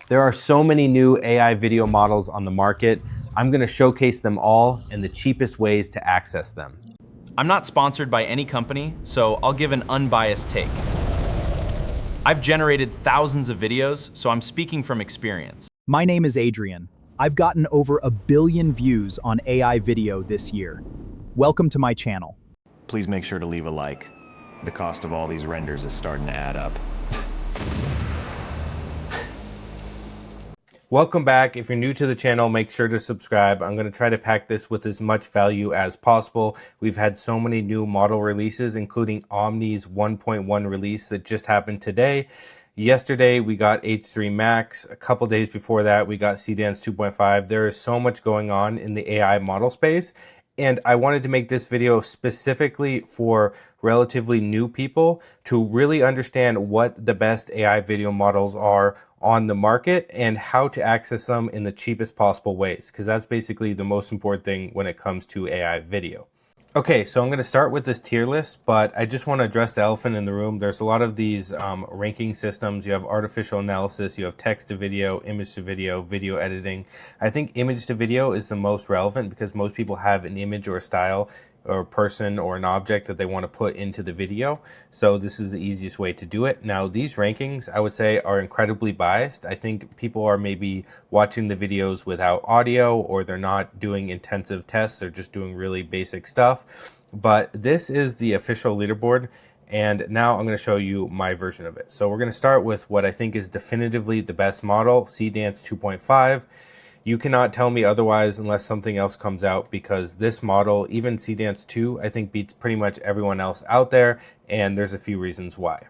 There are so many new AI video models on the market. I'm going to showcase them all and the cheapest ways to access them. I'm not sponsored by any company, so I'll give an unbiased take. I've generated thousands of videos, so I'm speaking from experience. My name is Adrian. I've gotten over 1 billion views on AI video this year. Welcome to my channel. Please make sure to leave a like. The cost of all these renders is starting to add up. Welcome back. If you're new to the channel, make sure to subscribe. I'm going to try to pack this with as much value as possible. We've had so many new model releases, including Omni's 1.1 release that just happened today. Yesterday, we got H3 Max. A couple days before that, we got Seedance 2.5. There is so much going on in the AI model space. And I wanted to make this video specifically for relatively new people to really understand what the best AI video models are on the market and how to access them in the cheapest possible ways, because that's basically the most important thing when it comes to AI video. Okay, so I'm going to start with this tier list, but I just want to address the elephant in the room. There's a lot of these ranking systems. You have artificial analysis, you have text to video, image to video, video editing. I think image to video is the most relevant because most people have an image or a style or a person or an object that they want to put into the video. So this is the easiest way to do it. Now, these rankings, I would say, are incredibly biased. I think people are maybe watching the videos without audio, or they're not doing intensive tests. They're just doing really basic stuff. But this is the official leaderboard. And now I'm going to show you my version of it. So we're going to start with what I think is definitively the best model, Seedance 2.5. You cannot tell me otherwise unless something else comes out, because this model, even Seedance 2, I think beats pretty much everyone else out there, and there's a few reasons why.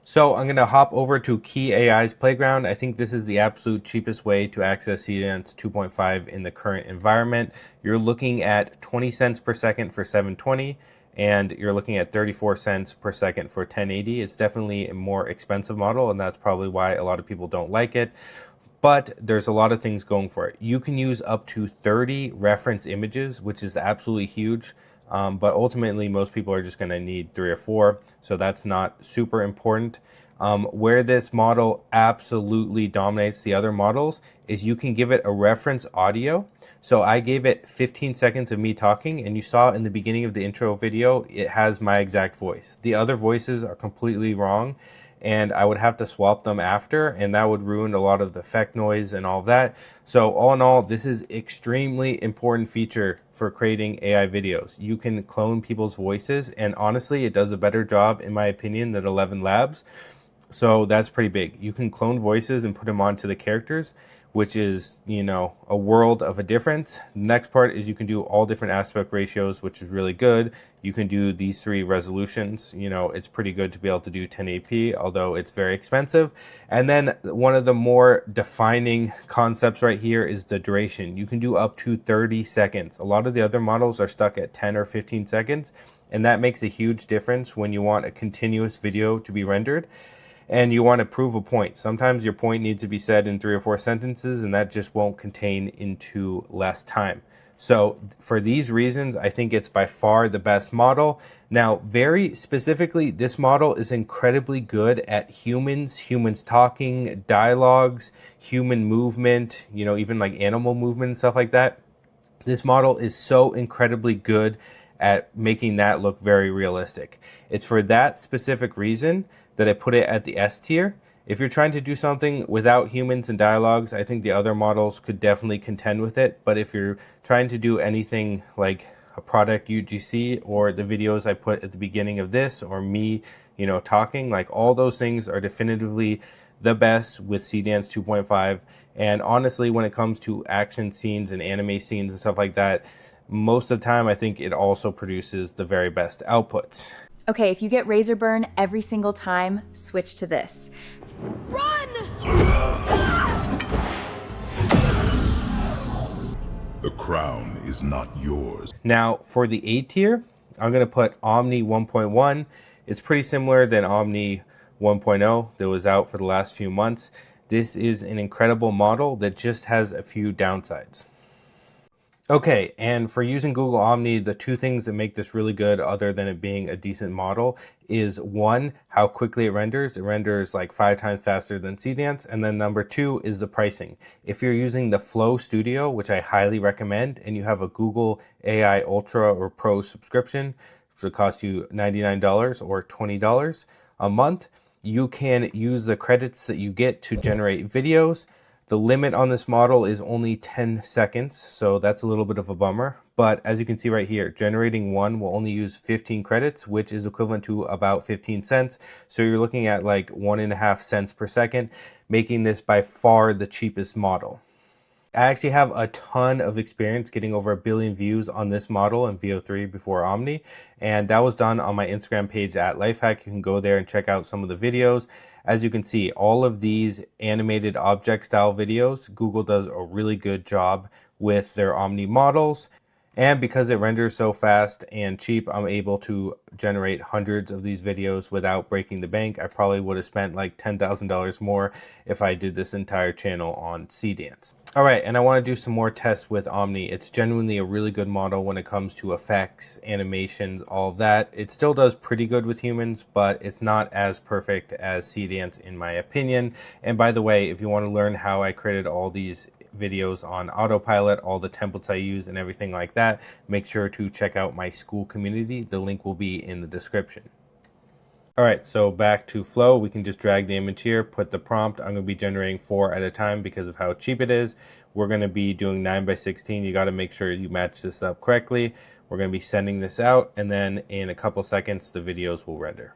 So I'm going to hop over to Key AI's Playground. I think this is the absolute cheapest way to access Seedance 2.5 in the current environment. You're looking at 20 cents per second for 720, and you're looking at 34 cents per second for 1080. It's definitely a more expensive model, and that's probably why a lot of people don't like it. But there's a lot of things going for it. You can use up to 30 reference images, which is absolutely huge. But ultimately, most people are just going to need 3 or 4. So that's not super important. Where this model absolutely dominates the other models is you can give it a reference audio. So I gave it 15 seconds of me talking, and you saw in the beginning of the intro video, it has my exact voice. The other voices are completely wrong, and I would have to swap them after, and that would ruin a lot of the effect noise and all of that. So all in all, this is extremely important feature for creating AI videos. You can clone people's voices, and honestly, it does a better job, in my opinion, than 11 Labs. So that's pretty big. You can clone voices and put them onto the characters, which is, you know, a world of a difference. The next part is you can do all different aspect ratios, which is really good. You can do these 3 resolutions. You know, it's pretty good to be able to do 1080p, although it's very expensive. And then one of the more defining concepts right here is the duration. You can do up to 30 seconds. A lot of the other models are stuck at 10 or 15 seconds, and that makes a huge difference when you want a continuous video to be rendered and you want to prove a point. Sometimes your point needs to be said in 3 or 4 sentences, and that just won't contain into less time. So for these reasons, I think it's by far the best model. Now, very specifically, this model is incredibly good at humans talking, dialogues, human movement, you know, even like animal movement and stuff like that. This model is so incredibly good at making that look very realistic. It's for that specific reason that I put it at the S tier. If you're trying to do something without humans and dialogues, I think the other models could definitely contend with it. But if you're trying to do anything like a product UGC or the videos I put at the beginning of this, or me, you know, talking, like all those things are definitively the best with Seedance 2.5. And honestly, when it comes to action scenes and anime scenes and stuff like that, most of the time I think it also produces the very best outputs. Okay, if you get razor burn every single time, switch to this. Run! The crown is not yours. Now, for the A tier, I'm going to put Omni 1.1. It's pretty similar than Omni 1.0 that was out for the last few months. This is an incredible model that just has a few downsides. Okay, and for using Google Omni, the two things that make this really good, other than it being a decent model, is one, how quickly it renders. It renders like 5 times faster than Seedance. And then number two is the pricing. If you're using the Flow Studio, which I highly recommend, and you have a Google AI Ultra or Pro subscription, which will cost you $99 or $20 a month, you can use the credits that you get to generate videos. The limit on this model is only 10 seconds, so that's a little bit of a bummer. But as you can see right here, generating one will only use 15 credits, which is equivalent to about 15 cents. So you're looking at like 1.5 cents per second, making this by far the cheapest model. I actually have a ton of experience getting over 1 billion views on this model in VO3 before Omni, and that was done on my Instagram page at Lifehack. You can go there and check out some of the videos. As you can see, all of these animated object style videos, Google does a really good job with their Omni models. And because it renders so fast and cheap, I'm able to generate hundreds of these videos without breaking the bank. I probably would have spent like $10,000 more if I did this entire channel on Seedance. All right, and I want to do some more tests with Omni. It's genuinely a really good model when it comes to effects, animations, all of that. It still does pretty good with humans, but it's not as perfect as Seedance in my opinion. And by the way, if you want to learn how I created all these videos on autopilot, all the templates I use and everything like that, make sure to check out my school community. The link will be in the description. All right, so back to Flow. We can just drag the image here, put the prompt. I'm going to be generating 4 at a time because of how cheap it is. We're going to be doing 9:16. You got to make sure you match this up correctly. We're going to be sending this out, and then in a couple seconds, the videos will render.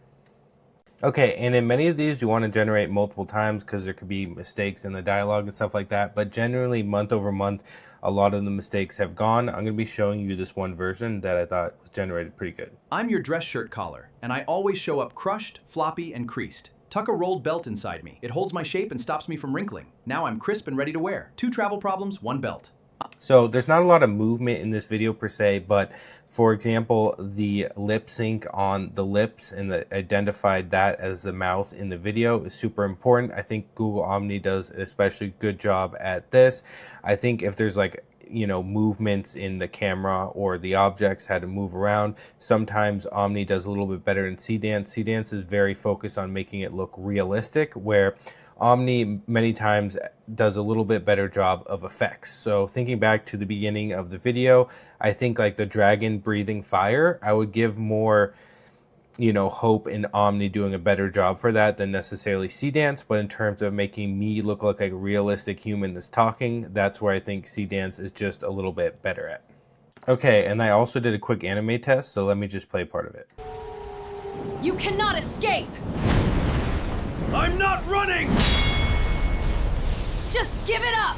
Okay, and in many of these, you want to generate multiple times because there could be mistakes in the dialogue and stuff like that. But generally, month over month, a lot of the mistakes have gone. I'm going to be showing you this one version that I thought was generated pretty good. I'm your dress shirt collar, and I always show up crushed, floppy, and creased. Tuck a rolled belt inside me. It holds my shape and stops me from wrinkling. Now I'm crisp and ready to wear. 2 travel problems, 1 belt. So there's not a lot of movement in this video per se, but for example, the lip sync on the lips and identified that as the mouth in the video is super important. I think Google Omni does an especially good job at this. I think if there's like, you know, movements in the camera or the objects had to move around, sometimes Omni does a little bit better than Seedance. Seedance is very focused on making it look realistic, where Omni many times does a little bit better job of effects. So thinking back to the beginning of the video, I think like the dragon breathing fire, I would give more, you know, hope in Omni doing a better job for that than necessarily Seedance. But in terms of making me look like a realistic human that's talking, that's where I think Seedance is just a little bit better at. Okay, and I also did a quick anime test, so let me just play part of it. You cannot escape! I'm not running! Just give it up!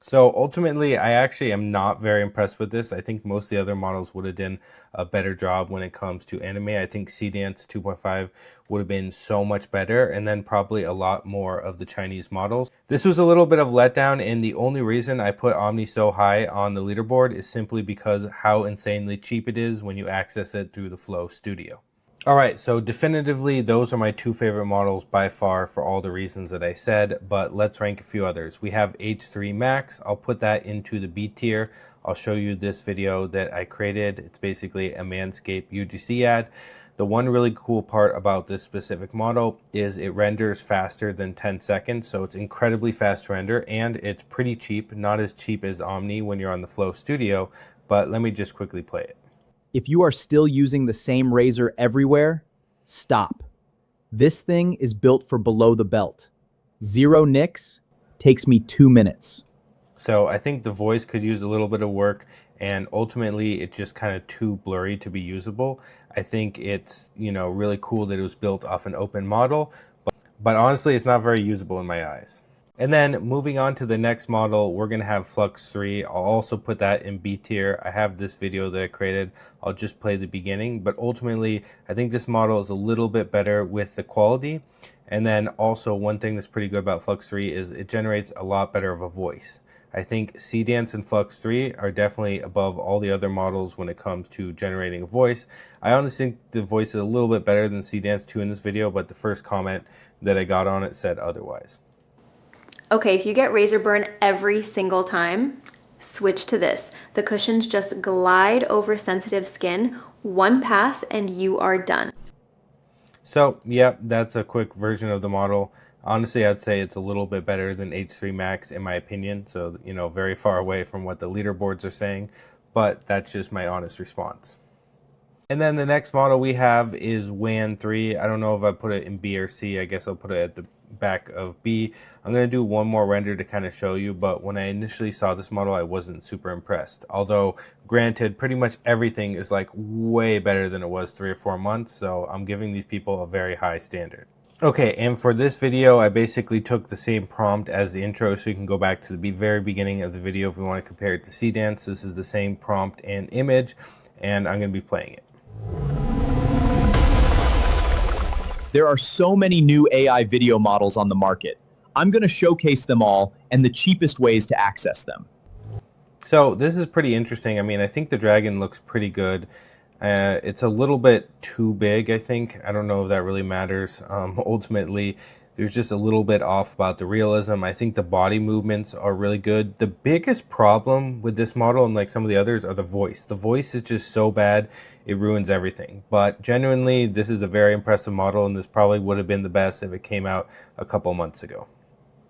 So ultimately, I actually am not very impressed with this. I think most of the other models would have done a better job when it comes to anime. I think Seedance 2.5 would have been so much better, and then probably a lot more of the Chinese models. This was a little bit of letdown, and the only reason I put Omni so high on the leaderboard is simply because how insanely cheap it is when you access it through the Flow Studio. All right, so definitively, those are my 2 favorite models by far for all the reasons that I said, but let's rank a few others. We have H3 Max. I'll put that into the B tier. I'll show you this video that I created. It's basically a Manscaped UGC ad. The one really cool part about this specific model is it renders faster than 10 seconds, so it's incredibly fast to render, and it's pretty cheap, not as cheap as Omni when you're on the Flow Studio, but let me just quickly play it. If you are still using the same razor everywhere, stop. This thing is built for below the belt. 0 nicks takes me 2 minutes. So I think the voice could use a little bit of work, and ultimately it's just kind of too blurry to be usable. I think it's, you know, really cool that it was built off an open model, but honestly it's not very usable in my eyes. And then moving on to the next model, we're going to have Flux 3. I'll also put that in B tier. I have this video that I created. I'll just play the beginning, but ultimately I think this model is a little bit better with the quality. And then also one thing that's pretty good about Flux 3 is it generates a lot better of a voice. I think Seedance and Flux 3 are definitely above all the other models when it comes to generating a voice. I honestly think the voice is a little bit better than Seedance 2 in this video, but the first comment that I got on it said otherwise. Okay, if you get razor burn every single time, switch to this. The cushions just glide over sensitive skin, one pass and you are done. So, yep, that's a quick version of the model. Honestly, I'd say it's a little bit better than H3 Max in my opinion. So, very far away from what the leaderboards are saying, but that's just my honest response. And then the next model we have is Wan 3. I don't know if I put it in B or C. I guess I'll put it at the back of B. I'm going to do one more render to kind of show you, but when I initially saw this model, I wasn't super impressed. Although, granted, pretty much everything is like way better than it was 3 or 4 months, so I'm giving these people a very high standard. Okay, and for this video, I basically took the same prompt as the intro, so you can go back to the very beginning of the video if we want to compare it to Seedance. This is the same prompt and image, and I'm going to be playing it. There are so many new AI video models on the market. I'm going to showcase them all and the cheapest ways to access them. So this is pretty interesting. I mean, I think the dragon looks pretty good. It's a little bit too big, I think. I don't know if that really matters. Ultimately, there's just a little bit off about the realism. I think the body movements are really good. The biggest problem with this model and like some of the others are the voice. The voice is just so bad, it ruins everything. But genuinely, this is a very impressive model, and this probably would have been the best if it came out a couple months ago.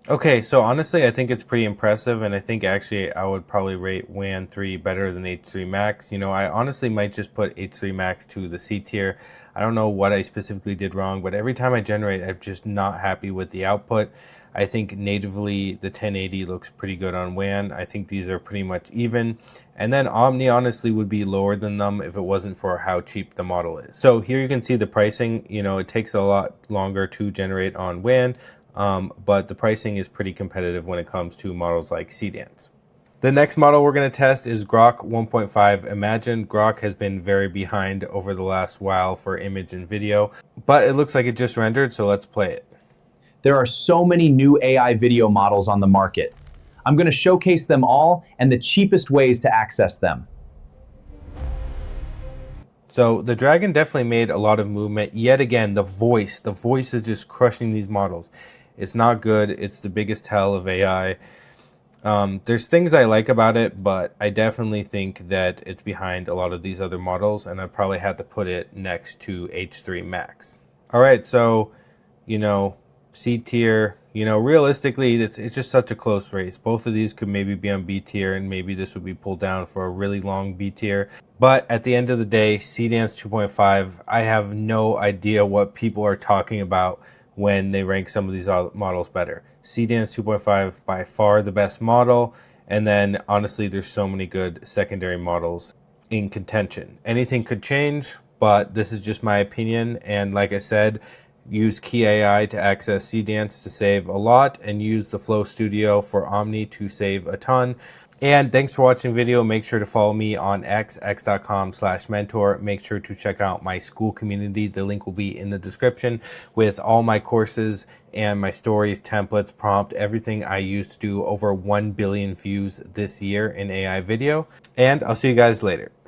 Okay, so honestly, I think it's pretty impressive, and I think actually I would probably rate Wan 3 better than H3 Max. I honestly might just put H3 Max to the C tier. I don't know what I specifically did wrong, but every time I generate, I'm just not happy with the output. I think natively the 1080 looks pretty good on Wan. I think these are pretty much even. And then Omni honestly would be lower than them if it wasn't for how cheap the model is. So here you can see the pricing. It takes a lot longer to generate on Wan. But the pricing is pretty competitive when it comes to models like Seedance. The next model we're going to test is Grok 1.5 Imagine. Grok has been very behind over the last while for image and video, but it looks like it just rendered, so let's play it. There are so many new AI video models on the market. I'm going to showcase them all and the cheapest ways to access them. So the dragon definitely made a lot of movement. Yet again, the voice is just crushing these models. It's not good. It's the biggest tell of AI. There's things I like about it, but I definitely think that it's behind a lot of these other models, and I probably had to put it next to H3 Max. All right, so, C tier, realistically, it's just such a close race. Both of these could maybe be on B tier, and maybe this would be pulled down for a really long B tier. But at the end of the day, Seedance 2.5, I have no idea what people are talking about when they rank some of these models better. Seedance 2.5, by far the best model. And then, honestly, there's so many good secondary models in contention. Anything could change, but this is just my opinion. And like I said, use Key AI to access Seedance to save a lot, and use the Flow Studio for Omni to save a ton. And thanks for watching the video. Make sure to follow me on x.com/mentor. Make sure to check out my school community. The link will be in the description with all my courses and my stories, templates, prompt, everything I used to do over 1 billion views this year in AI video. And I'll see you guys later.